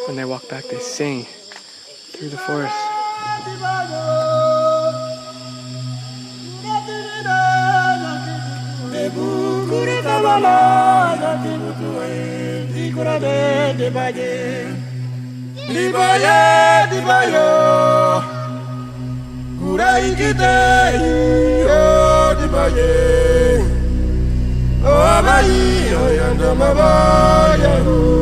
When they walk back, they sing through the forest. Oh,